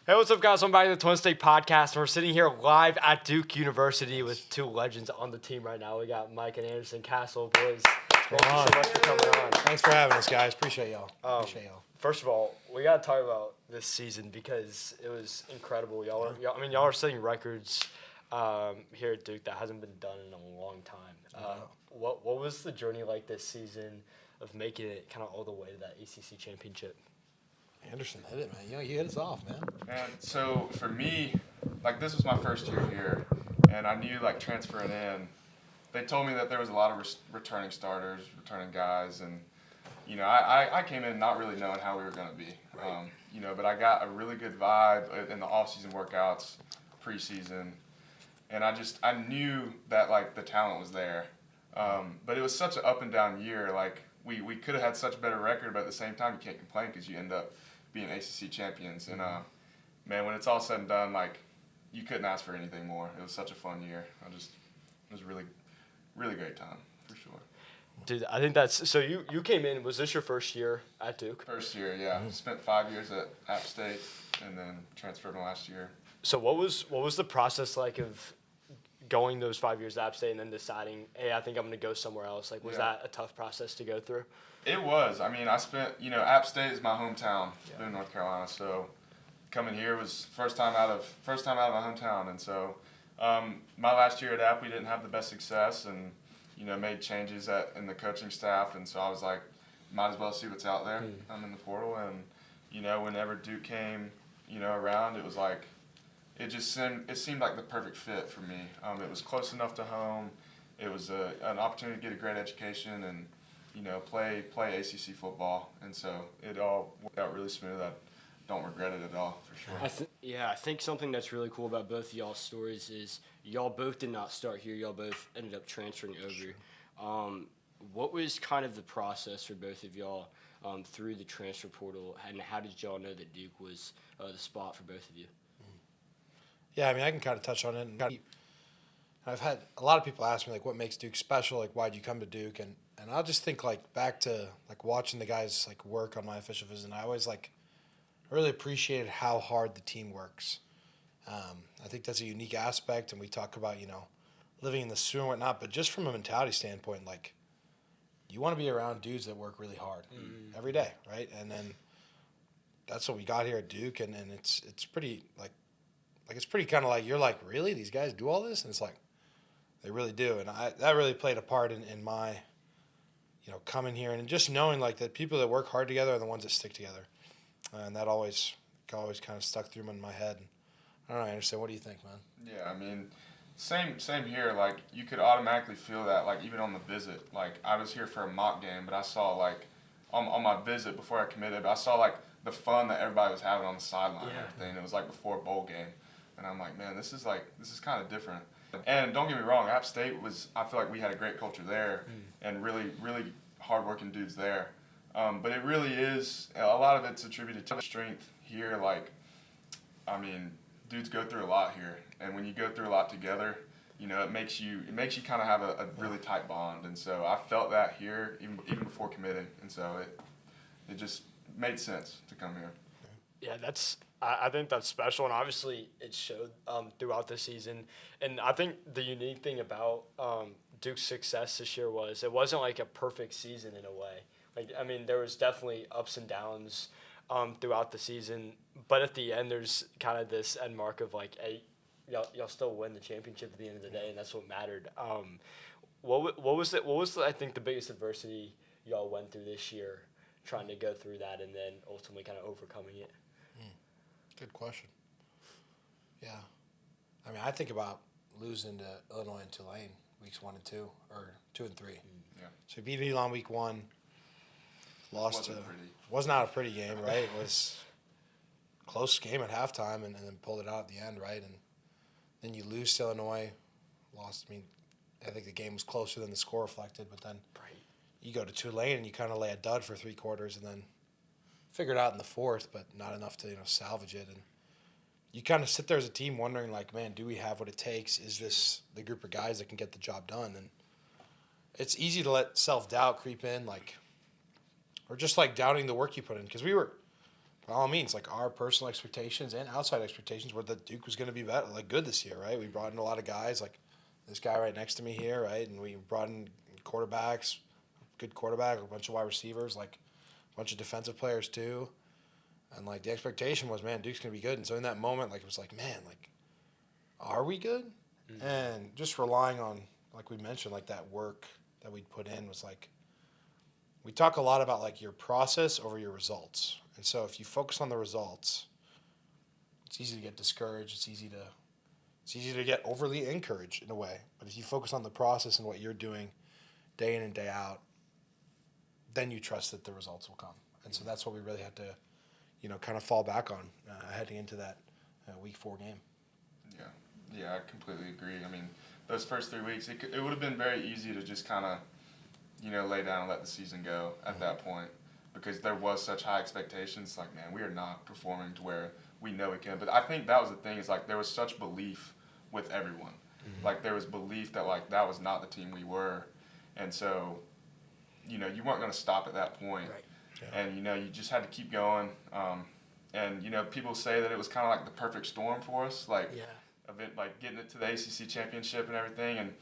Hey, what's up, guys? I'm back to the Twin State Podcast. We're sitting here live at Duke University with two legends on the team right now. We got Mike and Anderson Castle, boys. Thank you so much for coming on. Thanks for having us, guys. Appreciate y'all. First of all, we got to talk about this season because it was incredible. Y'all are setting records here at Duke that hasn't been done in a long time. What was the journey like this season of making it kind of all the way to that ACC Championship? Anderson hit it, man. You hit us off, man. And so for me, like this was my first year here, and I knew like transferring in, they told me that there was a lot of returning starters, returning guys, and I came in not really knowing how we were going to be, right. But I got a really good vibe in the off-season workouts, preseason, and I knew that like the talent was there, but it was such an up and down year. Like we could have had such a better record, but at the same time you can't complain because you end up being ACC champions. And man, when it's all said and done, like you couldn't ask for anything more. It was such a fun year. It was a really great time for sure. Dude, I think that's so. You came in. Was this your first year at Duke? First year, yeah. Spent 5 years at App State, and then transferred last year. So what was the process like of going those 5 years at App State and then deciding, hey, I think I'm going to go somewhere else? Like, was that a tough process to go through? It was. I mean, I spent, App State is my hometown, in North Carolina. So coming here was first time out of my hometown. And so my last year at App, we didn't have the best success and, made changes in the coaching staff. And so I was like, might as well see what's out there. I'm in the portal. And, whenever Duke came, around, it was like, it seemed like the perfect fit for me. It was close enough to home. It was an opportunity to get a great education and, play ACC football. And so it all worked out really smooth. I don't regret it at all, for sure. I think something that's really cool about both of y'all's stories is y'all both did not start here. Y'all both ended up transferring over. What was kind of the process for both of y'all through the transfer portal, and how did y'all know that Duke was the spot for both of you? Yeah, I mean, I can kind of touch on it. And I've had a lot of people ask me, like, what makes Duke special? Like, why'd you come to Duke? And I'll just think, like, back to, like, watching the guys, like, work on my official visit. And I always, like, really appreciated how hard the team works. I think that's a unique aspect, and we talk about, living in the sewer and whatnot, but just from a mentality standpoint, like, you want to be around dudes that work really hard every day, right? And then that's what we got here at Duke, and it's pretty, like it's pretty kind of like, you're like, really? These guys do all this? And it's like, they really do. And that really played a part in my, coming here and just knowing, like, that people that work hard together are the ones that stick together. And that always kind of stuck through in my head. And I don't know, Anderson, what do you think, man? Yeah, I mean, same here. Like, you could automatically feel that, like, even on the visit. Like, I was here for a mock game, but I saw, like, on my visit before I committed, I saw, like, the fun that everybody was having on the sideline and everything. It was, like, before a bowl game. And I'm like, man, this is kind of different. And don't get me wrong, App State I feel like we had a great culture there and really, really hardworking dudes there. But it really is, a lot of it's attributed to strength here. Like, I mean, dudes go through a lot here. And when you go through a lot together, it makes you kind of have a really tight bond. And so I felt that here even before committing. And so it just made sense to come here. Yeah, I think that's special, and obviously it showed throughout the season. And I think the unique thing about Duke's success this year was it wasn't like a perfect season in a way. Like, I mean, there was definitely ups and downs throughout the season, but at the end, there's kind of this end mark of like, hey, y'all still win the championship at the end of the day, and that's what mattered. What was I think the biggest adversity y'all went through this year, trying to go through that and then ultimately kind of overcoming it? Good question. Yeah. I mean, I think about losing to Illinois and Tulane weeks 1 and 2, or 2 and 3. Yeah. So we beat Elon week 1, lost Wasn't pretty. Was not a pretty game, right? It was a close game at halftime and then pulled it out at the end, right? And then you lose to Illinois, lost. I mean, I think the game was closer than the score reflected, but then you go to Tulane and you kind of lay a dud for 3 quarters and then figure it out in the 4th, but not enough to salvage it. And you kind of sit there as a team wondering, like, man, do we have what it takes? Is this the group of guys that can get the job done? And it's easy to let self-doubt creep in, like, or just like doubting the work you put in, because we were by all means, like our personal expectations and outside expectations were that Duke was going to be better, like good this year, right? We brought in a lot of guys, like this guy right next to me here, right? And we brought in quarterbacks, good quarterback, a bunch of wide receivers, like a bunch of defensive players too. And like the expectation was, man, Duke's going to be good. And so in that moment, like it was like, man, like, are we good? Mm-hmm. And just relying on, like we mentioned, like that work that we'd put in was like, we talk a lot about like your process over your results. And so if you focus on the results, it's easy to get discouraged. It's easy to get overly encouraged in a way. But if you focus on the process and what you're doing day in and day out, then you trust that the results will come. And so that's what we really had to, kind of fall back on heading into that week 4 game. Yeah, I completely agree. I mean, those first 3 weeks, it would have been very easy to just kind of, lay down and let the season go at that point, because there was such high expectations. Like, man, we are not performing to where we know we can. But I think that was the thing, is like there was such belief with everyone. Mm-hmm. Like there was belief that like that was not the team we were. And so, you weren't going to stop at that point. Right. Yeah. And, you just had to keep going. And, people say that it was kind of like the perfect storm for us. Like, like getting it to the ACC Championship and everything. And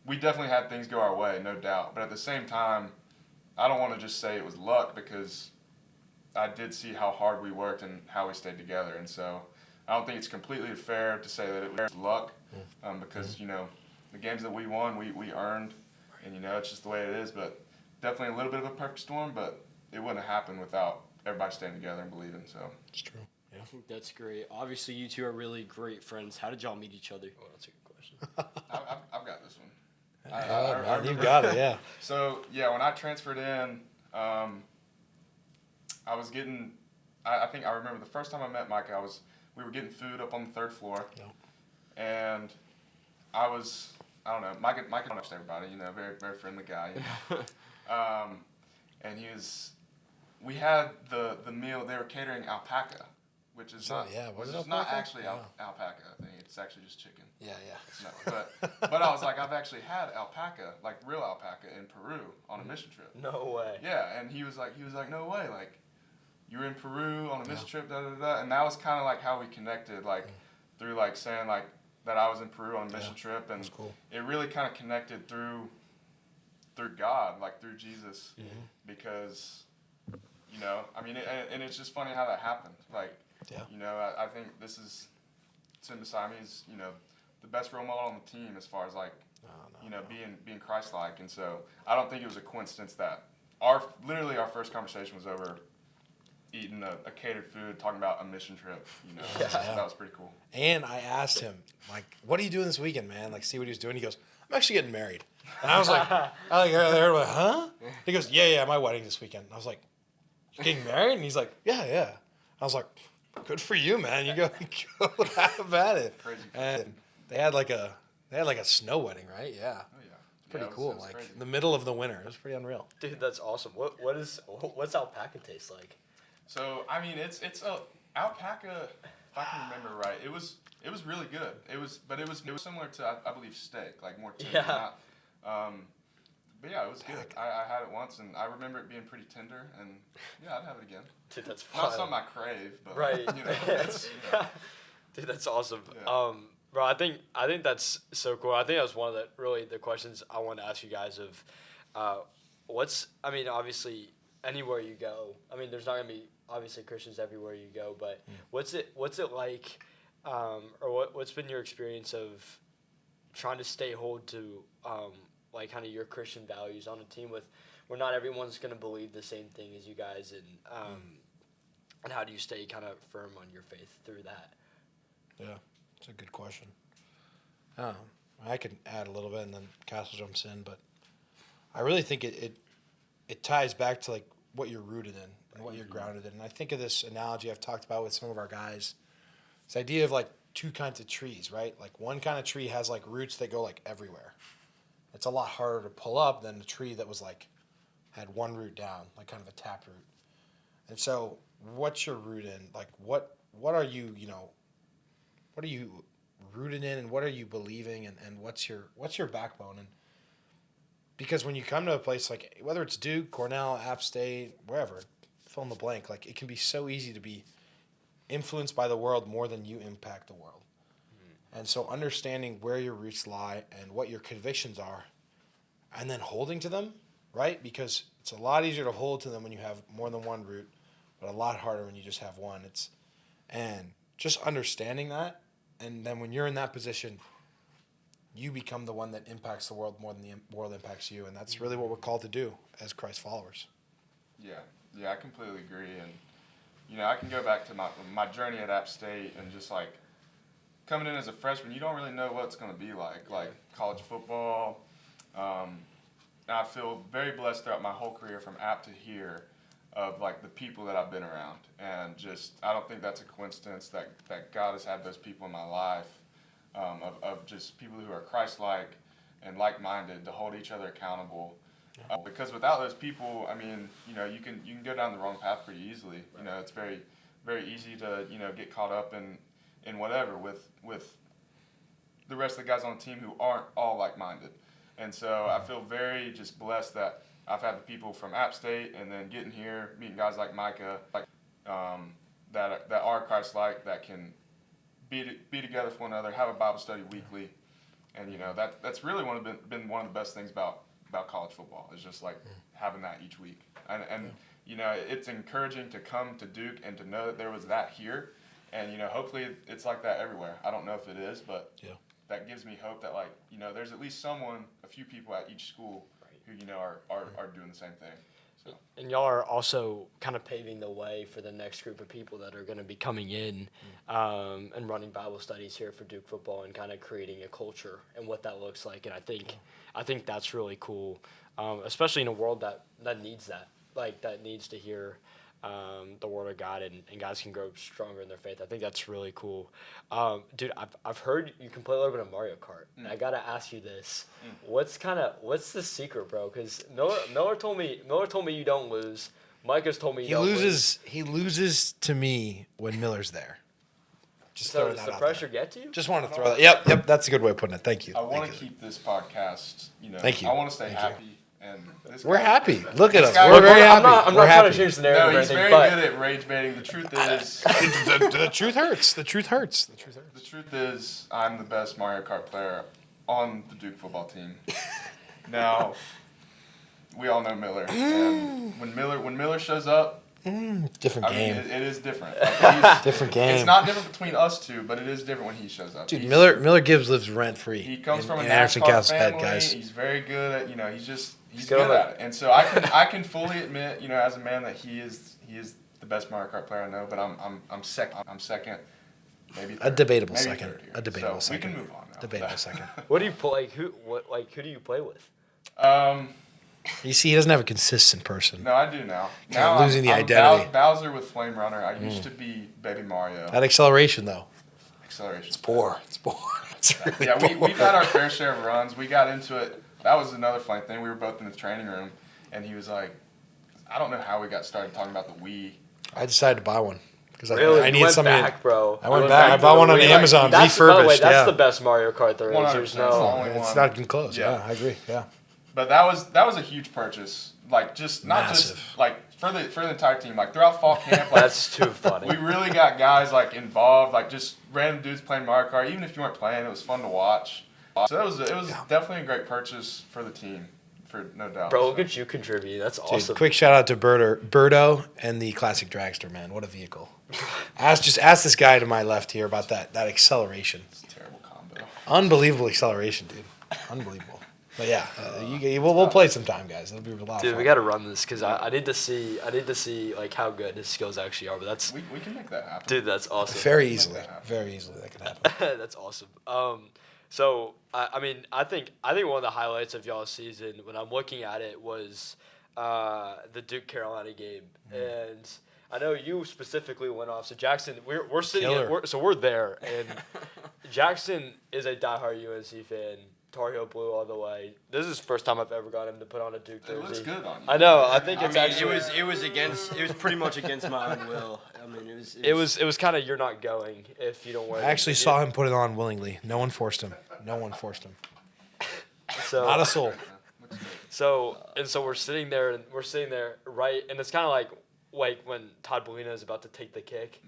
we definitely had things go our way, no doubt. But at the same time, I don't want to just say it was luck, because I did see how hard we worked and how we stayed together. And so I don't think it's completely fair to say that it was luck, because, the games that we won, we earned. And, it's just the way it is. But definitely a little bit of a perfect storm, but it wouldn't have happened without everybody staying together and believing. So it's true. Yeah. I think that's great. Obviously, you two are really great friends. How did y'all meet each other? Oh, that's a good question. I've got this one. You got it, yeah. So, when I transferred in, I was getting, I think I remember the first time I met Micah, we were getting food up on the 3rd floor. Yep. And I don't know, Micah knows everybody, very, very friendly guy. And we had the meal, they were catering alpaca, which is not actually alpaca. I think it's actually just chicken. Yeah. But I was like, I've actually had alpaca, like real alpaca, in Peru on a mission trip. No way. Yeah, and he was like, no way, like, you were in Peru on a mission trip, and that was kind of like how we connected, like, through like saying like that I was in Peru on a mission trip, and cool. It really kind of connected through God, like through Jesus, because, I mean, and it's just funny how that happened. Like, I think this is, Tim Besami is, the best role model on the team as far as like, being Christ-like. And so I don't think it was a coincidence that our first conversation was over eating a catered food, talking about a mission trip, So that was pretty cool. And I asked him, like, what are you doing this weekend, man? Like, see what he was doing. He goes, I'm actually getting married. And I was like, huh? He goes, yeah, my wedding this weekend. And I was like, you're getting married? And he's like, yeah. I was like, good for you, man. You go have at it. Crazy. And they had like a snow wedding, right? Yeah. Oh, yeah. Pretty cool. It was crazy. in the middle of the winter. It was pretty unreal. Dude, that's awesome. What's alpaca taste like? So, I mean, it's a alpaca, if I can remember right, it was really good. It was similar to, I believe, steak, like more tender. Yeah. But yeah, it was good. I had it once, and I remember it being pretty tender, and yeah, I'd have it again. Dude, that's not something I crave, but right. Dude, that's awesome. Yeah. Bro, I think that's so cool. I think that was one of the questions I wanted to ask you guys of, obviously anywhere you go, I mean, there's not gonna be obviously Christians everywhere you go, but what's it like, or what's been your experience of trying to stay hold to like kind of your Christian values on a team where not everyone's gonna believe the same thing as you guys, and how do you stay kind of firm on your faith through that? Yeah, it's a good question. I could add a little bit, and then Castle jumps in, but I really think it ties back to like what you're rooted in and what you're grounded in. And I think of this analogy I've talked about with some of our guys. This idea of like 2 kinds of trees, right? Like one kind of tree has like roots that go like everywhere. It's a lot harder to pull up than the tree that was like had one root down, like kind of a tap root. And so what's your root in? Like what are you, what are you rooted in, and what are you believing, and what's your backbone? And because when you come to a place like, whether it's Duke, Cornell, App State, wherever, fill in the blank. Like, it can be so easy to be influenced by the world more than you impact the world. And so understanding where your roots lie and what your convictions are, and then holding to them, right? Because it's a lot easier to hold to them when you have more than one root, but a lot harder when you just have one. And just understanding that, and then when you're in that position, you become the one that impacts the world more than the world impacts you, and that's really what we're called to do as Christ followers. Yeah, I completely agree. And I can go back to my journey at App State, and just like coming in as a freshman, you don't really know what it's going to be like college football. I feel very blessed throughout my whole career from App to here of like the people that I've been around, and just I don't think that's a coincidence that God has had those people in my life, of just people who are Christ-like and like-minded to hold each other accountable. Because without those people, I mean, you can go down the wrong path pretty easily. It's very, very easy to get caught up in whatever with the rest of the guys on the team who aren't all like-minded. And so I feel very just blessed that I've had the people from App State, and then getting here, meeting guys like Micah, that are Christ-like, that can be together for one another, have a Bible study weekly, and that's really been one of the best things about college football, is just like having that each week. And it's encouraging to come to Duke and to know that there was that here, and hopefully it's like that everywhere. I don't know if it is, but that gives me hope that there's at least a few people at each school who are doing the same thing. So. And y'all are also kind of paving the way for the next group of people that are going to be coming in and running Bible studies here for Duke football, and kind of creating a culture and what that looks like. And I think that's really cool, especially in a world that needs that, that needs to hear the word of God, and guys can grow stronger in their faith. I think that's really cool. Dude, I've heard you can play a little bit of Mario Kart, and I gotta ask you this: what's the secret, bro? Because Miller told me you don't lose. Micah's told me you don't lose. He loses to me when Miller's there. Just so does the pressure get to you? Just want to throw that. Yep. That's a good way of putting it. Thank you. I want to keep this podcast. Thank you. I want to stay happy. And we're happy. Look at us. Guy, We're very happy. I'm not trying to change the narrative. No, he's or anything, very but good at rage baiting. The truth is, the truth hurts. The truth hurts. The truth is, I'm the best Mario Kart player on the Duke football team. Now, we all know Miller, and when Miller shows up, different game. It is different. Different game. It's not different between us two, but it is different when he shows up. Dude, Miller Gibbs lives rent free. He comes from a NASCAR NASCAR family. Head, guys. He's very good at he's good at it. And so I can fully admit, as a man, that he is the best Mario Kart player I know. But I'm second. I'm second. Maybe third. A debatable maybe second. Third here. A debatable so second. We can move on now. Debatable second. what do you play? Who do you play with? You see, he doesn't have a consistent person. No, I do now. Now losing the identity. Bowser with Flame Runner. I used to be Baby Mario. That acceleration, though. Acceleration. It's poor. It's really poor. We've had our fair share of runs. We got into it. That was another funny thing. We were both in the training room, and he was like, I don't know how we got started talking about the Wii. I decided to buy one. Because I needed something. Back, bro. I went back. I bought one on Amazon, refurbished. By the way, that's the best Mario Kart there is. 100%. There's no. It's not even close. Yeah, I agree. Yeah. But that was a huge purchase. Not Massive. just for the entire team. Throughout fall camp. That's too funny. We really got guys involved. Just random dudes playing Mario Kart. Even if you weren't playing, it was fun to watch. So it was definitely a great purchase for the team. For no doubt. Bro, look at you contribute. That's awesome. Dude, quick shout out to Birdo and the classic dragster, man. What a vehicle. Ask this guy to my left here about that acceleration. It's a terrible combo. Unbelievable acceleration, dude. Unbelievable. But yeah, we'll play sometime, guys. It'll be a lot of fun. Dude, we got to run this because I need to see how good his skills actually are. But that's we can make that happen. Dude, that's awesome. Very easily that can happen. That's awesome. So I think one of the highlights of y'all's season when I'm looking at it was the Duke Carolina game, and I know you specifically went off. So Jackson, we're sitting we're there, and Jackson is a diehard UNC fan. Tar Heel blue all the way. This is the first time I've ever got him to put on a Duke jersey. It looks good on you. I know. I think actually it was pretty much against my own will. I mean, it was kind of you're not going if you don't wear. I actually saw him put it on willingly. No one forced him. So not a soul. So we're sitting there right, and it's kind of like like when Todd Bellino is about to take the kick,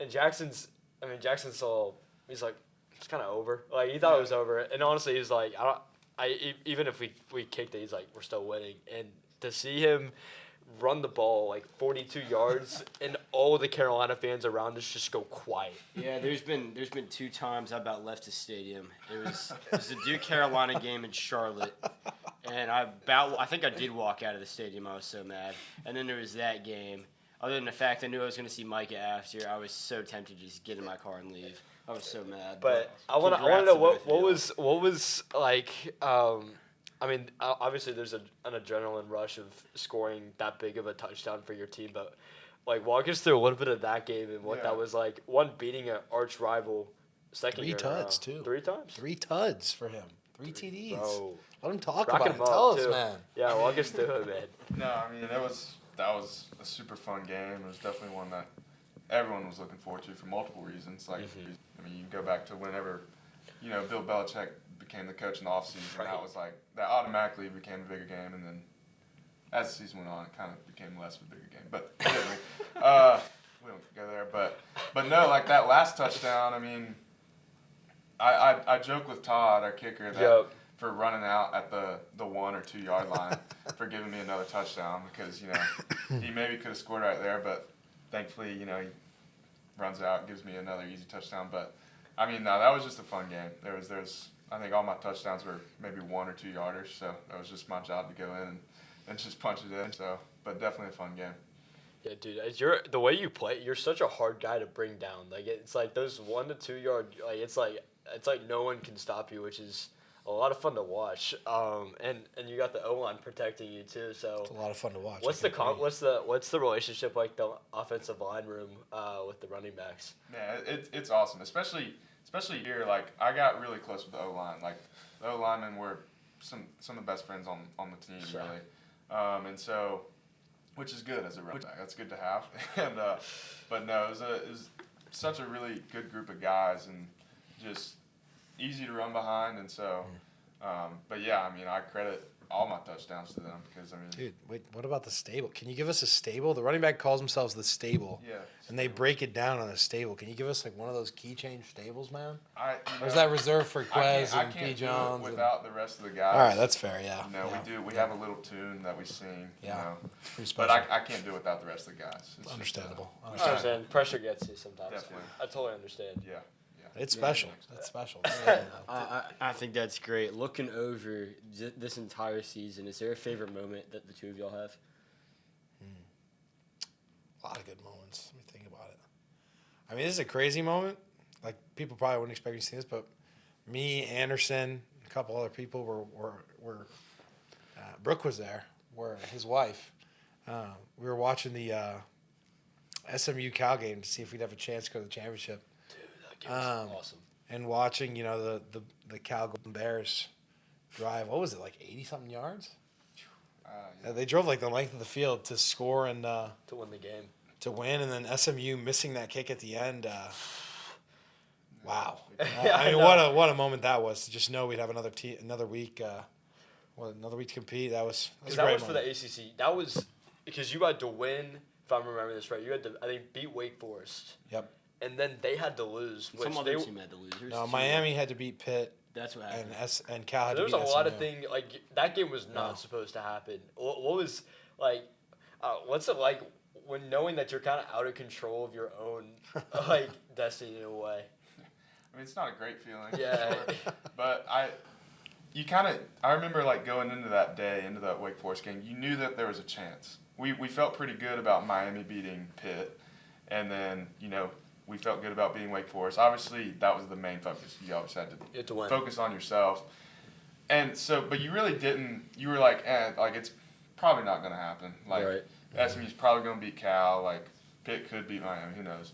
and Jackson saw, he's like, it's kind of over. Like, he thought it was over. And honestly, he's like, even if we kicked it, he's like, we're still winning. And to see him run the ball like 42 yards and all the Carolina fans around us just go quiet. Yeah, there's been 2 times I about left the stadium. It was the Duke Carolina game in Charlotte, and I think I did walk out of the stadium. I was so mad. And then there was that game. Other than the fact I knew I was going to see Micah after, I was so tempted to just get in my car and leave. I was so mad. But I want to know what was like. I mean, obviously there's an adrenaline rush of scoring that big of a touchdown for your team, but like walk us through a little bit of that game and what that was like. One, beating an arch rival, second 3 year tuds too. 3 times. 3 tuds for him. 3 TDs. Bro. Let him talk Rock about him it. up, Tell us, too. man. Yeah, walk us through it, man. No, I mean that was a super fun game. It was definitely one that everyone was looking forward to for multiple reasons. Like, I mean, you can go back to whenever, Bill Belichick became the coach in the offseason. Right. That was like, that automatically became a bigger game. And then as the season went on, it kind of became less of a bigger game. But anyway, we don't go there. But no, like that last touchdown, I mean, I joke with Todd, our kicker, that for running out at the 1 or 2 yard line for giving me another touchdown because, he maybe could have scored right there, but thankfully, he runs out, gives me another easy touchdown. But I mean, no, that was just a fun game. There's I think all my touchdowns were maybe 1 or 2 yarders, so that was just my job to go in and just punch it in. So, but definitely a fun game. Yeah, dude, the way you play, you're such a hard guy to bring down. Like, it's like those 1 to 2 yard, like it's like no one can stop you, which is a lot of fun to watch. And you got the O-line protecting you too, so It's a lot of fun to watch. what's the relationship like, the offensive line room with the running backs? Yeah, it's awesome, especially here. Like, I got really close with the O-line. Like, the O-linemen were some of the best friends on the team, Sure. really. And so, which is good as a running back. That's good to have. And but no, it was such a really good group of guys and just easy to run behind. And so, but yeah, I mean, I credit all my touchdowns to them because, I mean. Dude, wait, what about the stable? Can you give us a stable? The running back calls themselves the stable. Yeah. And they break it down on a stable. Can you give us like one of those key change stables, man? You Or is know, that reserved for Quez I and P. can't Jones? do it without the rest of the guys. All right, that's fair, yeah. We do. We have a little tune that we sing. Yeah. Pretty But special. I can't do it without the rest of the guys. It's just, Understandable. I understand. Pressure gets you sometimes. Definitely. I totally understand. yeah. It's special. That's special. I think that's great. Looking over this entire season, is there a favorite moment that the two of y'all have? A lot of good moments. Let me think about it. I mean, this is a crazy moment. Like, people probably wouldn't expect me to see this, but me, Anderson, a couple other people were Brooke was there. His wife. We were watching the SMU Cal game to see if we'd have a chance to go to the championship. Dude, that game was awesome. And watching, the Cal Golden Bears drive. What was it, like 80-something yards? Yeah. They drove like the length of the field to score and To win the game. to win, and then SMU missing that kick at the end. Wow! Yeah, I mean, know. what a moment that was to just know we'd have another week. Another week to compete. That was a That great was for moment. the ACC. That was because you had to win. If I'm remembering this right, you had to, I think, beat Wake Forest. Yep. And then they had to lose. Which Some other team had to lose. There's No, two. Miami had to beat Pitt, That's what and happened. and Cal had There to was beat a lot of SMU. things like that game was not No. supposed to happen. What was like? What's it like when knowing that you're kind of out of control of your own like destiny in a way? I mean, it's not a great feeling. Yeah. Sure. But I remember like going into that day, into that Wake Forest game, you knew that there was a chance. We felt pretty good about Miami beating Pitt, and then, we felt good about beating Wake Forest. Obviously, that was the main focus. You always had You had to win. focus on yourself. And so, but you really didn't, you were like, it's probably not going to happen. Like, Right. SMU's probably going to beat Cal. Like, Pitt could beat Miami. Who knows?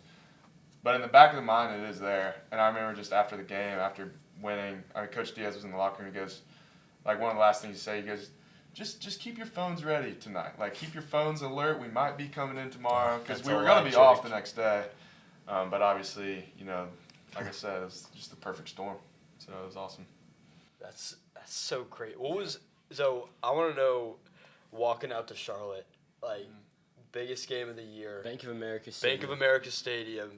But in the back of the mind, it is there. And I remember just after the game, after winning, Coach Diaz was in the locker room. He goes, like, one of the last things he said, he goes, just keep your phones ready tonight. Like, keep your phones alert. We might be coming in tomorrow because That's we a were going lot, to be Jake. off the next day. But obviously, like I said, it was just the perfect storm. So it was awesome. That's so great. So I want to know, walking out to Charlotte, like biggest game of the year. Bank of America Stadium,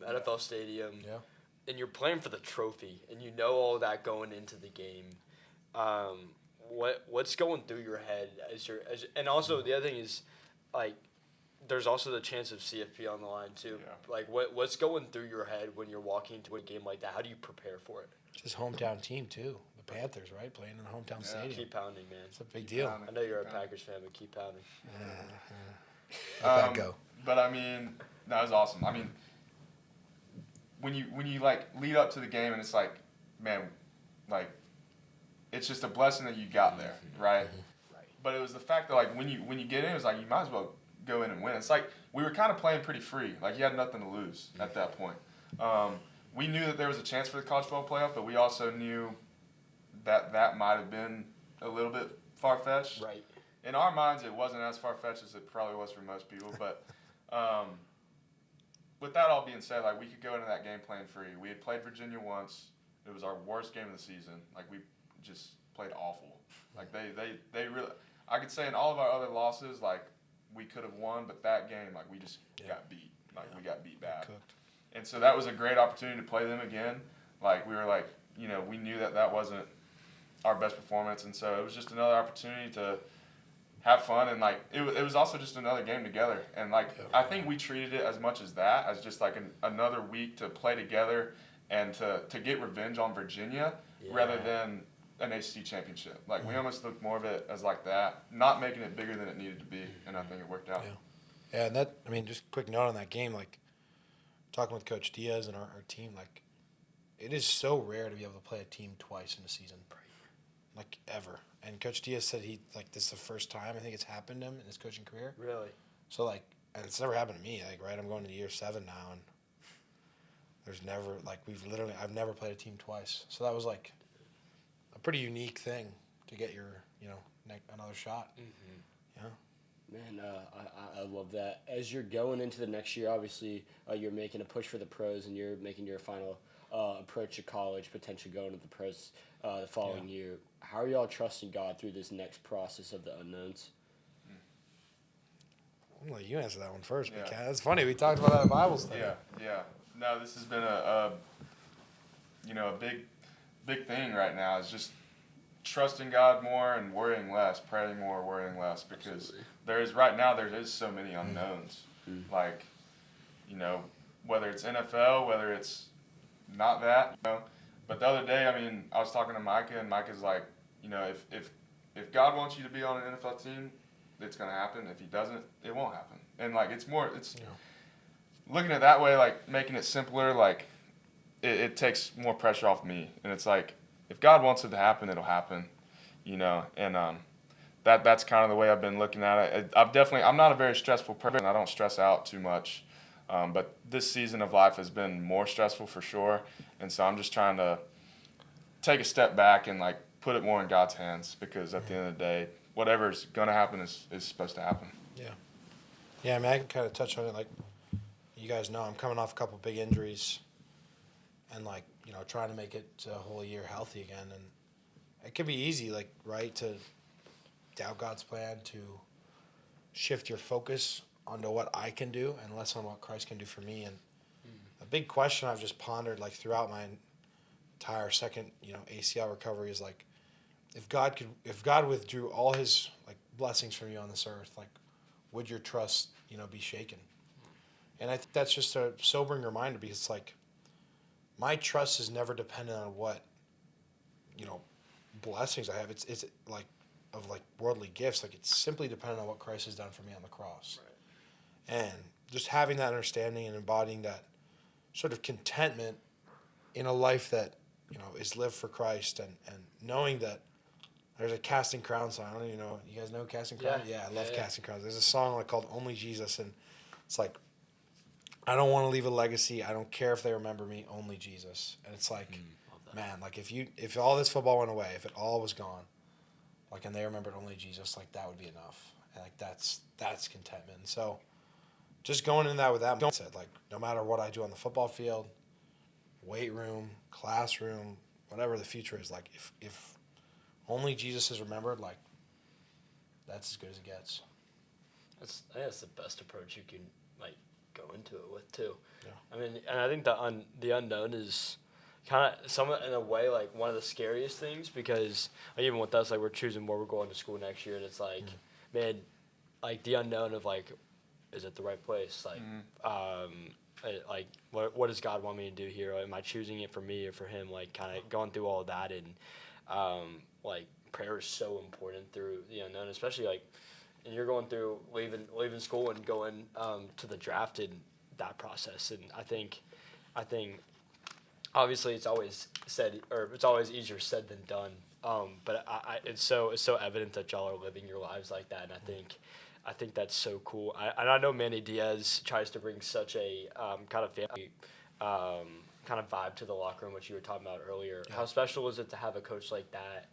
NFL Stadium. Yeah. And you're playing for the trophy, and you know all that going into the game. What's going through your head and also the other thing is, like, there's also the chance of CFP on the line too. Yeah. Like, what's going through your head when you're walking into a game like that? How do you prepare for it? It's his hometown team too, the Panthers, right? Playing in the hometown stadium. Keep pounding, man. It's a big deal. pounding. I know you're a Packers fan, but keep pounding. Let that go. But I mean, that was awesome. I mean, when you like lead up to the game and it's like, man, like, it's just a blessing that you got there, right? Right. But it was the fact that like when you get in, it was like you might as well go in and win. It's like we were kind of playing pretty free. Like you had nothing to lose at that point. We knew that there was a chance for the college football playoff, but we also knew that might have been a little bit far-fetched. Right. In our minds, it wasn't as far-fetched as it probably was for most people. But with that all being said, like we could go into that game playing free. We had played Virginia once. It was our worst game of the season. Like we just played awful. Like they really. I could say in all of our other losses, like we could have won, but that game, like we just got beat. Like we got beat bad. Cooked. And so that was a great opportunity to play them again. Like we were like, you know, we knew that wasn't our best performance, and so it was just another opportunity to have fun, and like it was also just another game together. And like I think we treated it as much as that, as just like another week to play together and to get revenge on Virginia rather than an ACC championship. Like we almost looked more of it as like that, not making it bigger than it needed to be, and I think it worked out. Yeah, and that, I mean, just a quick note on that game, like talking with Coach Diaz and our team, like it is so rare to be able to play a team twice in a season, like ever. And Coach Diaz said this is the first time I think it's happened to him in his coaching career. Really? So like, and it's never happened to me. Like, right, I'm going to year 7 now, and there's never like I've never played a team twice. So that was like a pretty unique thing to get your another shot. Mm-hmm. Yeah. Man, I love that. As you're going into the next year, obviously, you're making a push for the pros, and you're making your final approach to college, potentially going to the pros the following year. How are y'all trusting God through this next process of the unknowns? I'm gonna let you answer that one first, Yeah. because it's funny. We talked about that in Bible study. Yeah. No, this has been a big thing right now. Is just trusting God more and worrying less, praying more, worrying less, because there is so many unknowns. Like, whether it's NFL, whether it's not that, But the other day, I mean, I was talking to Micah, and Micah's like, if God wants you to be on an NFL team, it's gonna happen. If He doesn't, it won't happen. And like, it's looking at it that way, like making it simpler. Like, it takes more pressure off me, and it's like, if God wants it to happen, it'll happen, And that's kind of the way I've been looking at it. I'm not a very stressful person. I don't stress out too much. But this season of life has been more stressful for sure, and so I'm just trying to take a step back and like put it more in God's hands, because at the end of the day, whatever's gonna happen is supposed to happen. Yeah, I mean, I can kind of touch on it. Like, you guys know, I'm coming off a couple big injuries, and like trying to make it a whole year healthy again, and it can be easy, like, right, to doubt God's plan, to shift your focus onto what I can do and less on what Christ can do for me. And a big question I've just pondered like throughout my entire second, ACL recovery is like, if God withdrew all His like blessings from you on this earth, like, would your trust, be shaken? And I think that's just a sobering reminder, because it's like, my trust is never dependent on what, blessings I have. It's like of like worldly gifts. Like, it's simply dependent on what Christ has done for me on the cross. Right. And just having that understanding and embodying that sort of contentment in a life that, is lived for Christ, and knowing that there's a Casting Crowns song. I don't even know. You guys know Casting Crowns? Yeah, I love Casting Crowns. There's a song like called Only Jesus, and it's like, I don't want to leave a legacy. I don't care if they remember me, only Jesus. And it's like, man, like if all this football went away, if it all was gone, like, and they remembered only Jesus, like, that would be enough. And like, that's contentment. And so just going in that with that mindset, like, no matter what I do on the football field, weight room, classroom, whatever the future is, like, if only Jesus is remembered, like, that's as good as it gets. I think that's the best approach you can like go into it with too. Yeah. I mean, and I think the unknown is kind of somewhat in a way like one of the scariest things because like, even with us, like we're choosing where we're going to school next year, and it's like, man, like the unknown of like, is it the right place? Like, like what does God want me to do here? Am I choosing it for me or for Him? Like, kind of going through all of that, and like prayer is so important through the unknown, especially like, and you're going through leaving school and going to the draft in that process, and I think obviously it's always said, or it's always easier said than done. But it's so evident that y'all are living your lives like that, and I think that's so cool. I know Manny Diaz tries to bring such a kind of family kind of vibe to the locker room, which you were talking about earlier. Yeah. How special is it to have a coach like that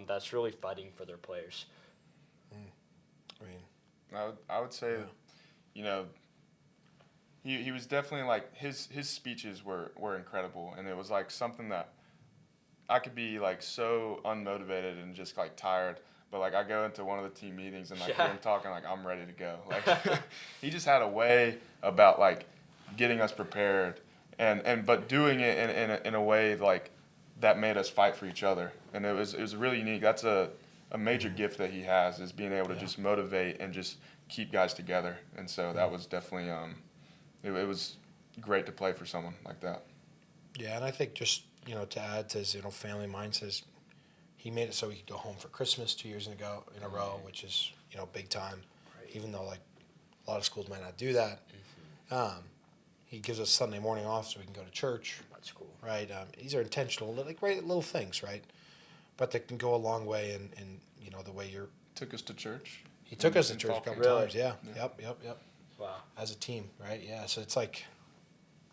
that's really fighting for their players? I mean, I would say, you know, he was definitely like his speeches were incredible, and it was like something that I could be like so unmotivated and just like tired, but like I go into one of the team meetings and like hear him talking like I'm ready to go. Like he just had a way about like getting us prepared and but doing it in a way like that made us fight for each other, and it was really unique. That's a major gift that he has is being able to just motivate and just keep guys together, and so that was definitely it was great to play for someone like that. Yeah, and I think just, to add to his, family mindset, he made it so he could go home for Christmas 2 years in a row, which is, big time. Right. Even though, like, a lot of schools might not do that. Mm-hmm. He gives us Sunday morning off so we can go to church. That's cool. Right? These are intentional, like, right, little things, right? But they can go a long way in the way you're... Took us to church. He took us to church a couple times, yeah. Yep. Wow. As a team, right? Yeah, so it's like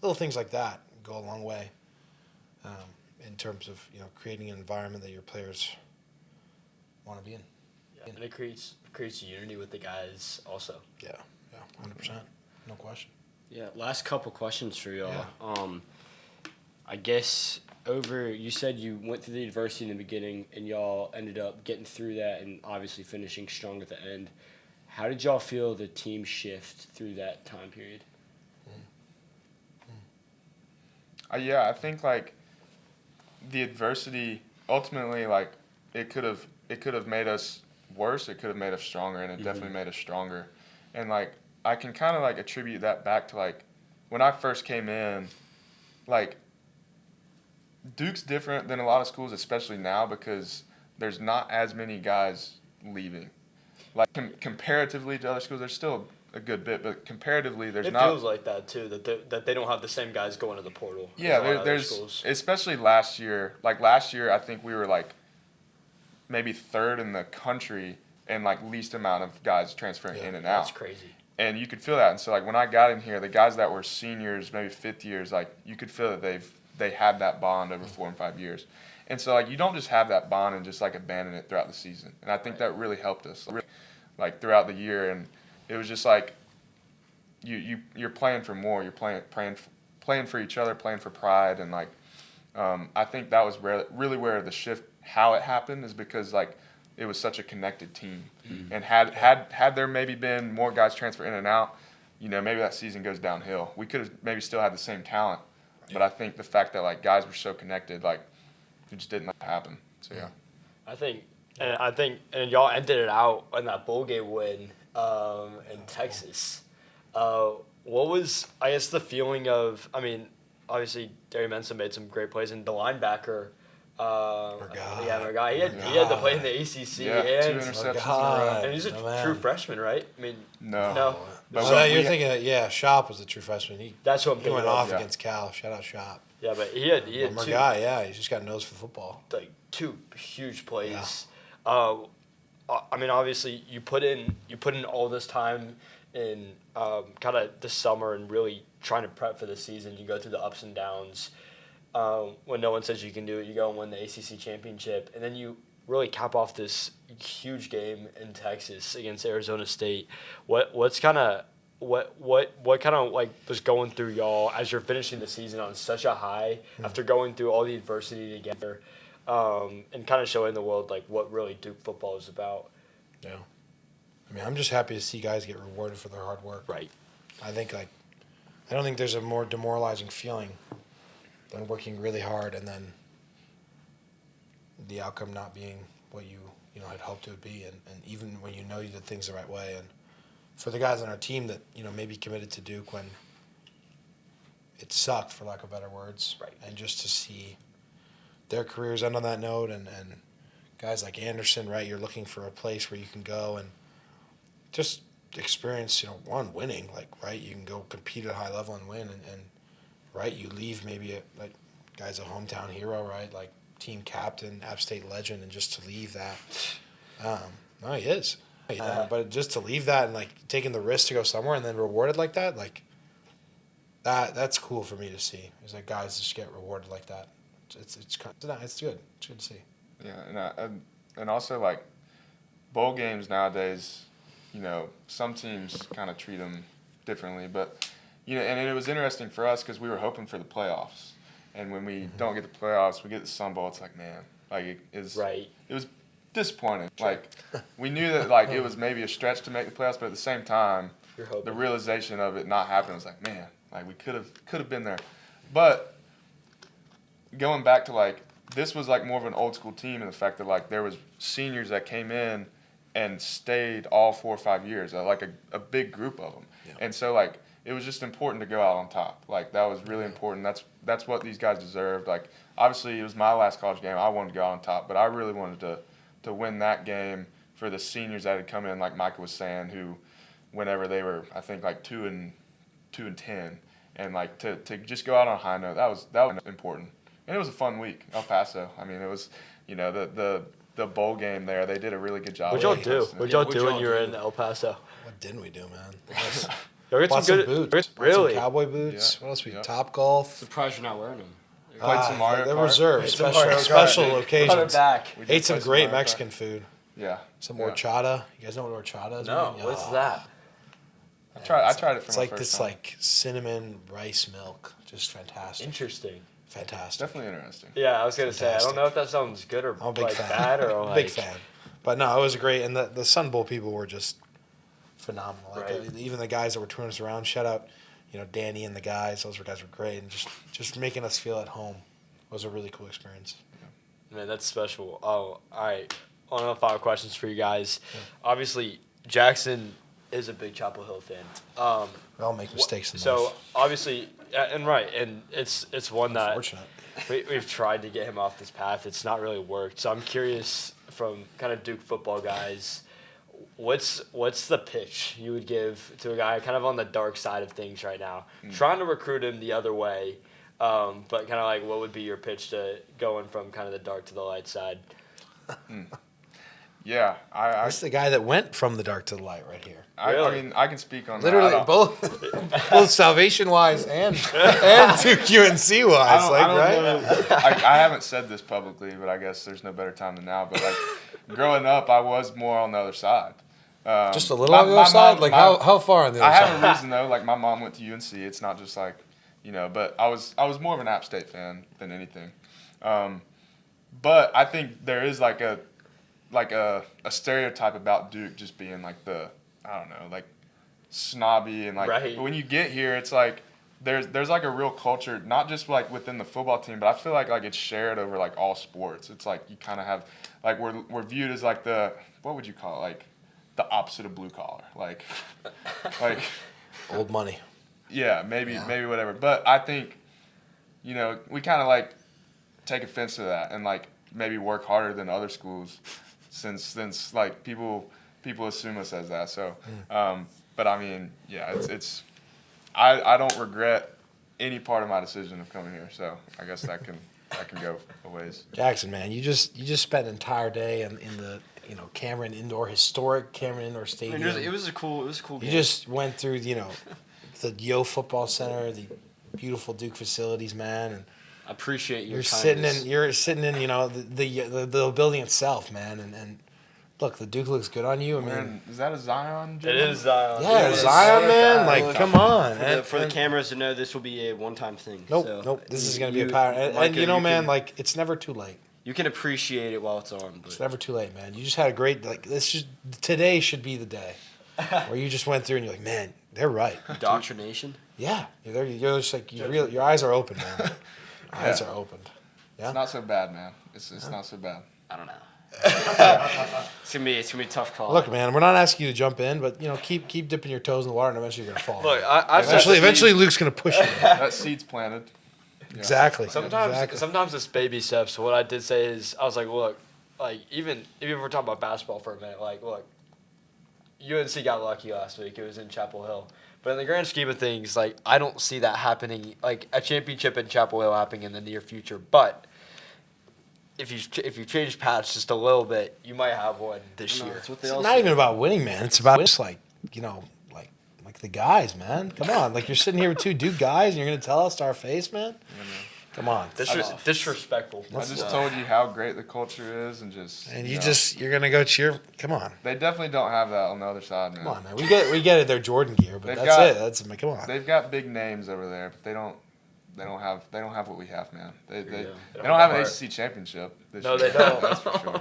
little things like that go a long way in terms of, creating an environment that your players want to be in. Yeah. And it creates unity with the guys also. Yeah, 100%. No question. Yeah, last couple questions for y'all. Yeah. I guess you said you went through the adversity in the beginning and y'all ended up getting through that and obviously finishing strong at the end. How did y'all feel the team shift through that time period? Yeah, I think like the adversity ultimately like it could have made us worse. It could have made us stronger, and it definitely made us stronger. And like I can kind of like attribute that back to like when I first came in, like Duke's different than a lot of schools, especially now because there's not as many guys leaving. Like comparatively to other schools, there's still a good bit, but comparatively, there's not. It feels like that too. That they don't have the same guys going to the portal. Yeah, there's especially last year. Like last year, I think we were like maybe third in the country and like least amount of guys transferring in and out. That's crazy. And you could feel that. And so like when I got in here, the guys that were seniors, maybe fifth years, like you could feel that they had that bond over 4 and 5 years. And so like you don't just have that bond and just like abandon it throughout the season. And I think that really helped us. Like throughout the year, and it was just like you're playing for more. You're playing for each other, playing for pride, and like I think that was really where the shift, how it happened, is because like it was such a connected team. Mm-hmm. And had there maybe been more guys transfer in and out, maybe that season goes downhill. We could have maybe still had the same talent, but I think the fact that like guys were so connected, like it just didn't happen. So yeah, I think y'all ended it out in that bowl game win in Texas. What was, I guess, the feeling of? I mean, obviously, Derry Mensa made some great plays, and the linebacker. Mergai. He had to play in the ACC. Yeah, and 2 interceptions in a row. And he's a true freshman, right? I mean, no. But you're thinking, Shop was a true freshman. That's what I'm he thinking. Went off against Cal. Shout out Shop. Yeah, but he had Mergai, he's just got a nose for football. Like 2 huge plays. Yeah. I mean, obviously, you put in all this time in kind of this summer and really trying to prep for the season. You go through the ups and downs. When no one says you can do it, you go and win the ACC Championship, and then you really cap off this huge game in Texas against Arizona State. What kind of like was going through y'all as you're finishing the season on such a high after going through all the adversity together, and kind of showing the world like what really Duke football is about? Yeah, I mean, I'm just happy to see guys get rewarded for their hard work. Right. I don't think there's a more demoralizing feeling than working really hard and then the outcome not being what you had hoped it would be, and even when you know you did things the right way. And for the guys on our team that maybe committed to Duke when it sucked, for lack of better words, right, and just to see their careers end on that note, and guys like Anderson, right, you're looking for a place where you can go and just experience, winning, like, right, you can go compete at a high level and win, and right, you leave maybe like guy's a hometown hero, right, like team captain, App State legend, and just to leave that, no, he is, but just to leave that and like taking the risk to go somewhere and then rewarded like that, like that's cool for me to see. Is that guys just get rewarded like that. It's good. It's good to see. Yeah, and also like bowl games nowadays, some teams kind of treat them differently, but and it was interesting for us because we were hoping for the playoffs, and when we don't get the playoffs, we get the Sun Bowl. It's like, man, like it was disappointing. Like we knew that like it was maybe a stretch to make the playoffs, but at the same time, the realization of it not happening was like, man, like we could have been there, but going back to like. This was like more of an old school team in the fact that like there was seniors that came in and stayed all 4 or 5 years, like a big group of them. Yeah. And so like it was just important to go out on top. Like that was really important. That's what these guys deserved. Like obviously it was my last college game. I wanted to go out on top, but I really wanted to win that game for the seniors that had come in, like Micah was saying, who whenever they were I think like 2 and 10, and like to just go out on a high note. That was important. And it was a fun week, El Paso. I mean, it was, the bowl game there. They did a really good job. What'd y'all do? What'd y'all do when you were in El Paso? What didn't we do, man? Y'all get some good boots. Really? Some cowboy boots. Yeah. What else? Top golf. Surprised you're not wearing them. Played some Mario Kart. They're reserved. Special occasions. Put it back. Ate some great Mexican food. Yeah. Some horchata. You guys know what horchata is? No. Man? What's that? I tried it for my first time. It's like this like cinnamon rice milk. Just fantastic. Interesting. Fantastic. Definitely interesting. Yeah, I was gonna say I don't know if that sounds good or I'm a big fan. bad or like big fan. But no, it was great, and the Sun Bowl people were just phenomenal. Like right. Even the guys that were touring us around. Shout out, Danny and the guys. Those guys were great, and just making us feel at home was a really cool experience. Man, that's special. Oh, all right. One of the final questions for you guys. Yeah. Obviously, Jackson is a big Chapel Hill fan. We all make mistakes in life. So obviously, and it's one that we've tried to get him off this path. It's not really worked. So I'm curious from kind of Duke football guys, what's the pitch you would give to a guy kind of on the dark side of things right now, trying to recruit him the other way, but kind of like what would be your pitch to going from kind of the dark to the light side? Yeah, That's the guy that went from the dark to the light right here. I mean, I can speak on literally that. both salvation wise and Duke UNC wise, right? I haven't said this publicly, but I guess there's no better time than now. But like growing up, I was more on the other side. Just a little on the other side. Like how far on the other side? I have a reason though. Like my mom went to UNC. It's not just like but I was more of an App State fan than anything. But I think there is like a stereotype about Duke just being like like snobby and like right. But when you get here it's like there's like a real culture, not just like within the football team, but I feel like it's shared over like all sports. It's like you kind of have like we're viewed as like what would you call it, like the opposite of blue collar, like old money. Yeah, maybe whatever. But I think we kind of like take offense to that and like maybe work harder than other schools since like people assume us as that. So, but I mean, yeah, it's I don't regret any part of my decision of coming here. So I guess that can go a ways. Jackson, man, you just spent an entire day in the historic Cameron Indoor Stadium. It was a cool game. You just went through the Yo Football Center, the beautiful Duke facilities, man, and I appreciate your You're kindness. sitting in the building itself, man, and look, the Duke looks good on you. I mean, is that a Zion? It is Zion. Yeah, Zion, man. Like, come on. For the cameras to know, this will be a one-time thing. Nope. This is gonna be a power. And man, like, it's never too late. You can appreciate it while it's on. It's But never too late, man. You just had a great today should be the day where you just went through and you're like, man, they're right. indoctrination. Yeah, you're just like your eyes are open, man. Eyes are opened. Yeah. It's not so bad, man. It's not so bad. I don't know. It's gonna be a tough call. Look, man, we're not asking you to jump in, but keep dipping your toes in the water, and eventually you're gonna fall. Look, I've said eventually Luke's gonna push you. That seed's planted. Yeah. Exactly. Sometimes it's baby steps. So what I did say is I was like, look, like even if we're talking about basketball for a minute, like look, UNC got lucky last week. It was in Chapel Hill. But in the grand scheme of things, like I don't see that happening, like a championship in Chapel Hill happening in the near future. But if you change paths just a little bit, you might have one this year. That's what they It's all not say. even about winning, man. It's about just like the guys, man. Come on, like you're sitting here with two Duke guys, and you're gonna tell us to our face, man. Come on. Disrespectful. I just told you how great the culture is, and just And you're gonna go cheer. Come on. they definitely don't have that on the other side, man. Come on, man. We get it. Their Jordan gear, but They've that's got- it. That's come on. They've got big names over there, but they don't have what we have, man. They They don't have an heart. ACC championship this No, year. they don't. That's for sure.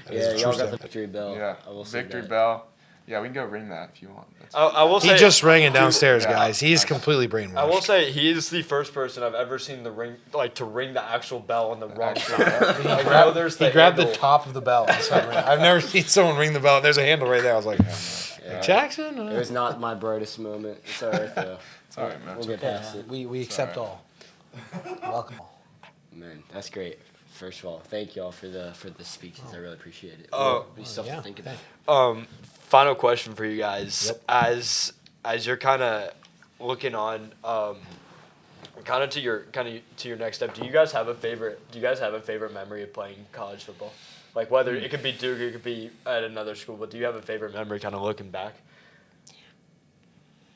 That is Yeah, a y'all true got the statement. victory bell. Yeah, I will say Victory that. Bell. Yeah, we can go ring that if you want. I will say He just rang it downstairs, Yeah. guys. He's completely brainwashed. I will say he is the first person I've ever seen to ring the actual bell on the wrong side. Like, now there's He grabbed the handle. top of the bell. and started ringing. I've never seen someone ring the bell. There's a handle right there. I was like, Yeah. Jackson? It was not my brightest moment. It's all right though. It's all right, man. We'll get past it. We accept all all. Welcome all. Man, that's great. First of all, thank y'all for the speeches. I really appreciate it. Oh, Be stuff yeah. to think about. Final question for you guys. Yep. As you're kind of looking on, kind of to your next step. Do you guys have a favorite memory of playing college football? Like whether it could be Duke, it could be at another school, but do you have a favorite memory kind of looking back?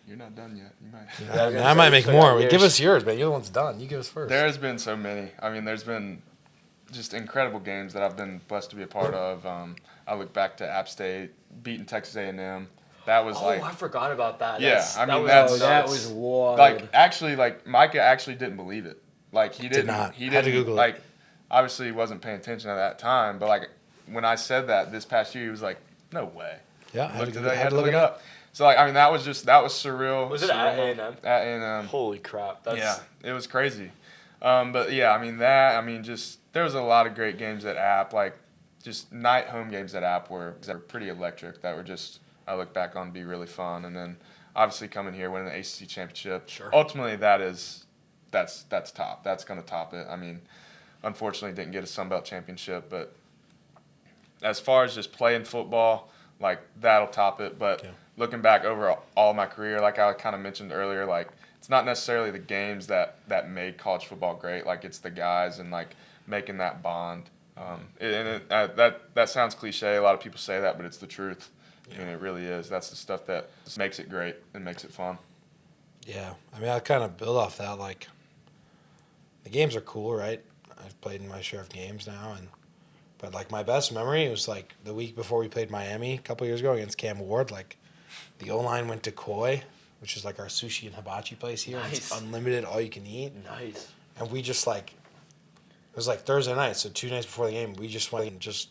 You're not done yet. You might. Yeah, I was gonna I say, might you make still more. got years. Give us yours, man. You're the one's done. You give us first. There's been so many. I mean, there's been just incredible games that I've been blessed to be a part of. I look back to App State beating Texas A&M. That was Oh, like, I forgot about that. Yeah, I mean, was that's- that was wild. like actually, like Micah actually didn't believe it. Like he didn't. not. He Had to didn't. Google it. Like obviously he wasn't paying attention at that time. But like when I said that this past year, he was like, "No way." yeah, I Had to look it up. So like I mean that was surreal. Was it surreal at moment. A&M? At A&M. Holy crap! That's Yeah, it was crazy. But yeah, I mean, just there was a lot of great games at App, like just night home games at App were pretty electric. That were just I look back on be really fun, and then obviously coming here winning the ACC championship. Sure. Ultimately, that's top. That's gonna top it. I mean, unfortunately, didn't get a Sun Belt championship, but as far as just playing football, like that'll top it. But Yeah. looking back over all my career, like I kind of mentioned earlier, like it's not necessarily the games that made college football great. Like it's the guys and like making that bond. That sounds cliche. A lot of people say that, but it's the truth. I mean, it really is. That's the stuff that makes it great and makes it fun. Yeah, I mean, I kind of build off that. Like, the games are cool, right? I've played in my share of games now, but like my best memory was like the week before we played Miami a couple years ago against Cam Ward. Like, the O-line went to Koi, which is like our sushi and hibachi place here. And it's Nice. unlimited, all you can eat. nice. And we just like, it was like Thursday night, so 2 nights before the game, we just went and just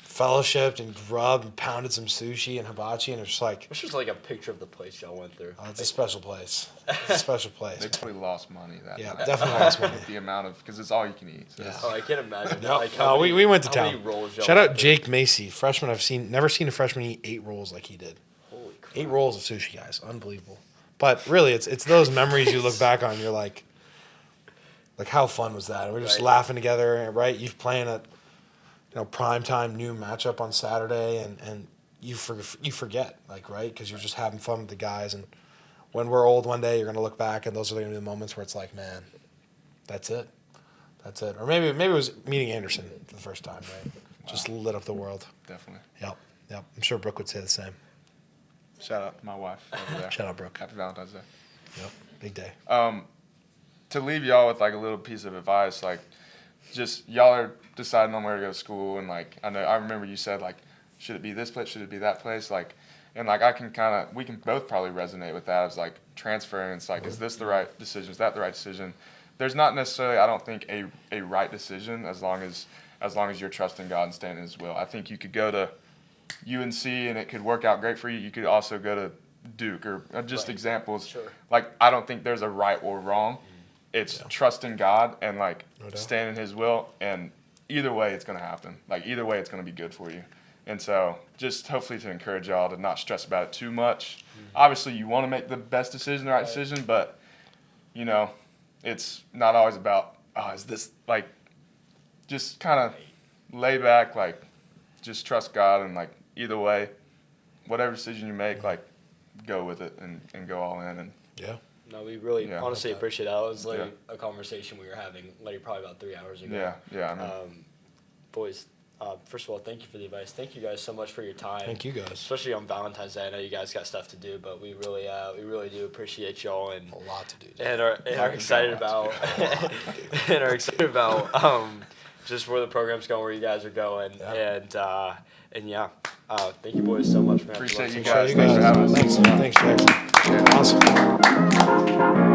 fellowshipped and grubbed and pounded some sushi and hibachi, and it was just like, It's just like a picture of the place y'all went through. oh, it's a special place. It's a special place. They probably lost money that Yeah, night. definitely lost money. With the amount of because it's all you can eat. So Yeah. it's- Oh, I can't imagine. No, like, how we many- went to how town. many rolls y'all Shout went out through? Jake Macy, freshman. Never seen a freshman eat 8 rolls like he did. Holy crap. 8 rolls of sushi, guys, unbelievable. But really, it's those memories you look back on. You're like how fun was that? And we're just Right. laughing together, right? You're playing a prime time new matchup on Saturday, and you forget, like, right? Because you're just having fun with the guys. And when we're old one day, you're gonna look back, and those are gonna be the moments where it's like, man, that's it. Or maybe it was meeting Anderson for the first time, right? Just lit up the world. Definitely. Yep. I'm sure Brooke would say the same. Shout out to my wife over there. Shout out, Brooke. Happy Valentine's Day. Yep. Big day. To leave y'all with like a little piece of advice, like just y'all are deciding on where to go to school, and like I remember you said like, should it be this place, should it be that place, like, and like we can both probably resonate with that as like transferring. It's like, is this the right decision? Is that the right decision? there's not necessarily, I don't think, a right decision as long as you're trusting God and staying in His will. I think you could go to UNC and it could work out great for you. You could also go to Duke or just examples. Sure. Like, I don't think there's a right or wrong. It's trusting God and, like, staying in His will. And either way, it's going to happen. Like, either way, it's going to be good for you. And so just hopefully to encourage y'all to not stress about it too much. Obviously, you want to make the best decision, the right decision, but, you know, it's not always about, is this, like, just kind of lay back, like, just trust God, and, like, either way, whatever decision you make, like, go with it and go all in. And No, we really honestly appreciate that. It was like Yeah. a conversation we were having like probably about 3 hours ago. Yeah, I mean, Boys, first of all, thank you for the advice. Thank you guys so much for your time. Thank you guys. Especially on Valentine's Day. I know you guys got stuff to do, but we really do appreciate y'all and A lot to do. and are excited about just where the program's going, where you guys are going, and thank you boys so much for having us. Appreciate you Appreciate guys. Thanks for having us. Thanks, Jackson. Yeah. Awesome.